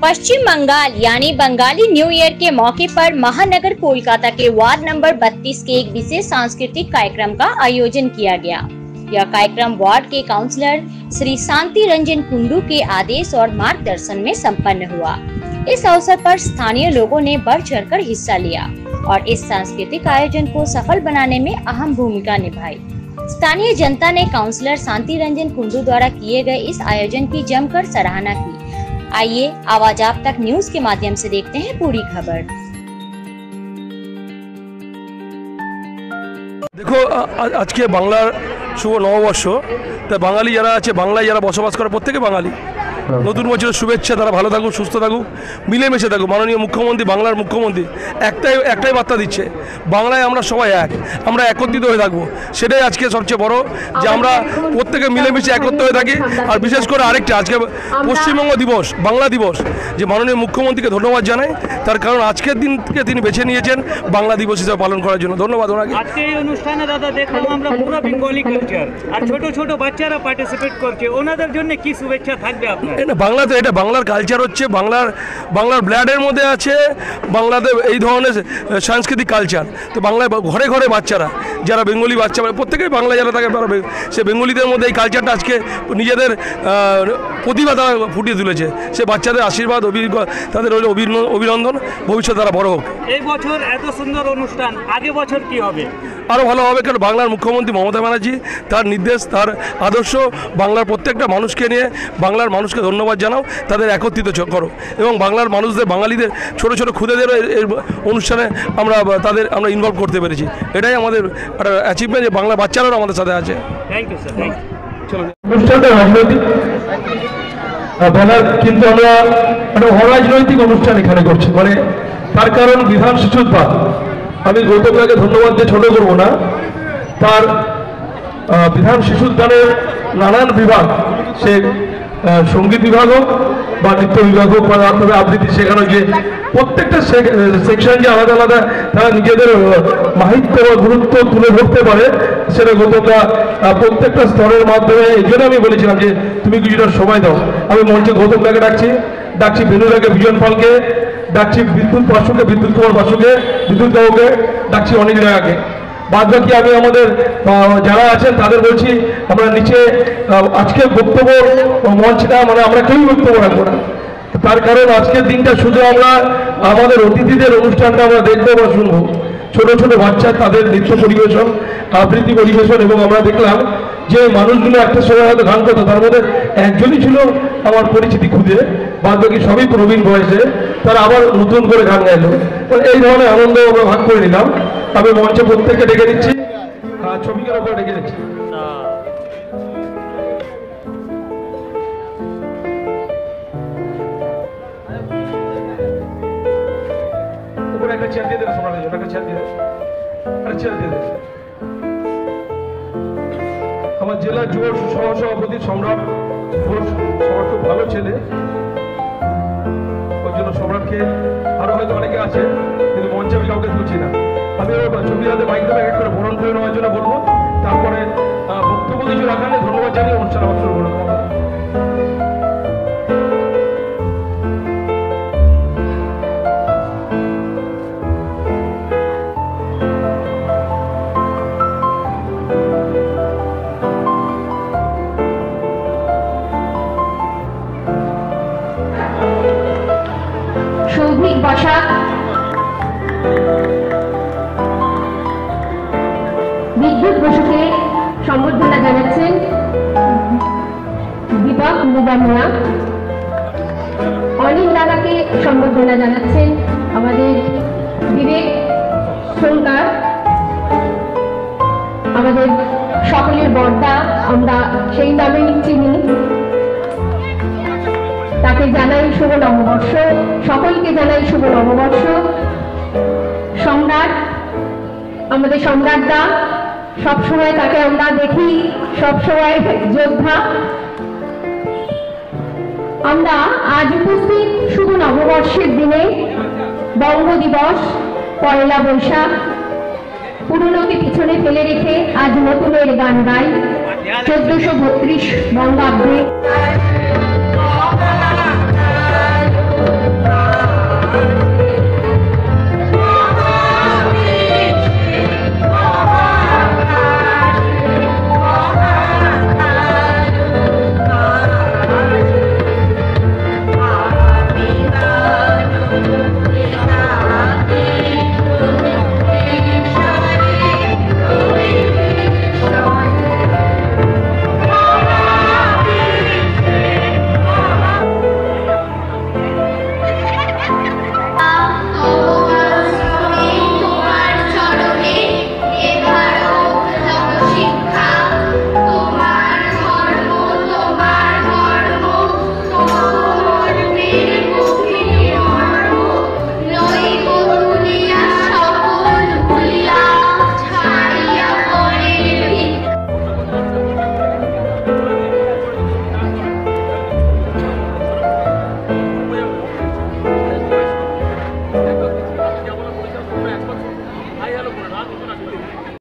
पश्चिम बंगाल यानी Bengali new year के मौके पर महानगर कोलकाता के वार्ड नंबर 32 के एक विशेष सांस्कृतिक कार्यक्रम का आयोजन किया गया। यह कार्यक्रम वार्ड के काउंसलर श्री शांति रंजन कुंडू के आदेश और मार्गदर्शन में संपन्न हुआ। इस अवसर पर स्थानीय लोगों ने बढ़ चढ़कर हिस्सा लिया और इस सांस्कृतिक आयोजन को सफल बनाने में अहम भूमिका निभाई। स्थानीय जनता ने काउंसलर शांति रंजन कुंडू द्वारा किए गए इस आयोजन की जमकर सराहना की। आइए आवाज आप तक न्यूज के माध्यम से देखते हैं पूरी खबर। देखो आज के बांग्लार शुभ नववर्ष तो बांगाली যারা আছে বাংলায় যারা বসবাস করে প্রত্যেকে বাঙালি। নতুন বছরের শুভেচ্ছা, তারা ভালো থাকুক, সুস্থ থাকুক, মিলেমিশে থাকুক। মাননীয় মুখ্যমন্ত্রী, বাংলার মুখ্যমন্ত্রী একটাই বার্তা দিচ্ছে, বাংলায় আমরা সবাই এক, আমরা একত্রিত হয়ে থাকবো। সেটাই আজকে সবচেয়ে বড়, যে আমরা প্রত্যেকে মিলেমিশে একত্রিত হয়ে থাকি। আর বিশেষ করে আরেকটা, আজকে পশ্চিমবঙ্গ দিবস, বাংলা দিবস, যে মাননীয় মুখ্যমন্ত্রীকে ধন্যবাদ জানাই, তার কারণ আজকের দিনকে তিনি বেছে নিয়েছেন বাংলা দিবস হিসেবে পালন করার জন্য। ধন্যবাদ ওনাকে। আজকে এই অনুষ্ঠানে দাদা দেখলাম আমরা পুরো বেঙ্গলি কালচার আর ছোট ছোট বাচ্চারা পার্টিসিপেট করছে, ওনাদের জন্য কি শুভেচ্ছা থাকবে আপনার? এটা বাংলাতে, এটা বাংলার কালচার হচ্ছে, বাংলার ব্লাডের মধ্যে আছে বাংলাতে এই ধরনের সাংস্কৃতিক কালচার। তো বাংলায় ঘরে ঘরে বাচ্চারা, যারা বেঙ্গলি বাচ্চা প্রত্যেকেই বাংলা যারা থাকে, সে বেঙ্গলিদের মধ্যে এই কালচারটা আজকে নিজেদের প্রতিভা তারা ফুটিয়ে তুলেছে। সে বাচ্চাদের আশীর্বাদ, তাদের অভিনন্দন, ভবিষ্যতে তারা বড় হোক। এই বছর এত সুন্দর অনুষ্ঠান, আগে বছর কি হবে? আরও ভালো হবে, কারণ বাংলার মুখ্যমন্ত্রী মমতা ব্যানার্জি, তার নির্দেশ, তার আদর্শ, বাংলার প্রত্যেকটা মানুষকে নিয়ে বাংলার মানুষকে ধন্যবাদ জানাও, তাদের একত্রিত করো এবং বাংলার মানুষদের, বাঙালিদের, ছোটো ছোটো ক্ষুদেদেরও এই অনুষ্ঠানে আমরা ইনভলভ করতে পেরেছি। এটাই আমাদের একটা অ্যাচিভমেন্ট, যে বাংলা বাচ্চারাও আমাদের সাথে আছে। Thank you sir. চলো, অনুষ্ঠানটা রাজনৈতিক বলার, কিন্তু আমরা একটা অরাজনৈতিক অনুষ্ঠান এখানে করছি, মানে তার কারণ বিধান শিশুৎপাদ। আমি গৌতমদাকে ধন্যবাদ দিয়ে ছোট করবো না, তার বিধান শিশুদ্দানের নানান বিভাগ, সে সঙ্গীত বিভাগ হোক বা নৃত্য বিভাগ হোক বা তবে আবৃত্তি শেখানো, যে প্রত্যেকটা সেকশন যে আলাদা আলাদা তারা নিজেদের মাহিত্য বা গুরুত্ব তুলে ধরতে পারে, সেটা গৌতমদা প্রত্যেকটা স্তরের মাধ্যমে। এই জন্য আমি বলেছিলাম যে তুমি কিছুটা সময় দাও। আমি মঞ্চে গৌতমদাকে ডাকছি বেনুদাকে, বিজন পালকে ডাকছি, বিদ্যুৎ কুমার বাসুকে, বিদ্যুৎ বাবুকে ডাকছি, অনেক জায়গাকে। বাদ বাকি আমি আমাদের যারা আছেন তাদের বলছি, আমরা নিচে আজকের বক্তব্য মঞ্চটা, মানে আমরা কেউই বক্তব্য রাখবো না। তার কারণ আজকের দিনটা শুধু আমরা আমাদের অতিথিদের অনুষ্ঠানটা আমরা দেখবো বা শুনবো। ছোট ছোট বাচ্চা, তাদের নৃত্য পরিবেশন, আবৃত্তি পরিবেশন, এবং আমরা দেখলাম যে মানুষগুলো একটা সময় হয়তো গান করতো, তার মধ্যে একজনই ছিল আমার পরিচিতি খুঁজে, বাদ বাকি সবই প্রবীণ বয়সে, তারা আবার নতুন করে গান গাইলো। এই ধরনের আনন্দ আমরা ভাগ করে নিলাম। আমি মঞ্চে প্রত্যেককে ডেকে দিচ্ছি, ছবিকের ওপর ডেকে দিচ্ছি। একটা চেয়ার দিয়ে দেবে, শোনার জন্য একটা চেয়ার দিয়ে দেবে, একটা চেয়ার দিয়ে দেবে। আমার জেলার যুব সহসভাপতি সম্রাট ঘোষ, সবার খুব ভালো ছেলে, ওই জন্য সম্রাটকে, আরো হয়তো অনেকে আছে কিন্তু মঞ্চে আমি কাউকে তুলছি না। আমি ছবি হাতে বাইক দেবে, এক করে বরণ করে নেওয়ার জন্য বলবো, তারপরে বক্তব্য কিছু রাখালে ধন্যবাদ জানিয়ে অনুষ্ঠান আমার শুরু করবো। সৌভিক বসাক, বিদ্যুৎ বসুকে সম্বর্ধনা জানাচ্ছেন দীপক মুবামিয়া, অনিল দাদাকে সম্বর্ধনা জানাচ্ছেন আমাদের বিবেক সোনকার, আমাদের সকলের বর্দা, আমরা সেই নামেই চিনি, তাকে জানাই শুভ নববর্ষ, সকলকে জানাই শুভ নববর্ষ। সম্রাট, আমাদের সম্রাটদা, সবসময় তাকে আমরা দেখি, সবসময় যোদ্ধা। আমরা আজ উপস্থিত শুভ নববর্ষের দিনে বঙ্গ দিবস, পয়লা বৈশাখ, পুরনোকে পিছনে ফেলে রেখে আজ নতুনের গান গাই। 1432 বঙ্গাব্দে বাংলা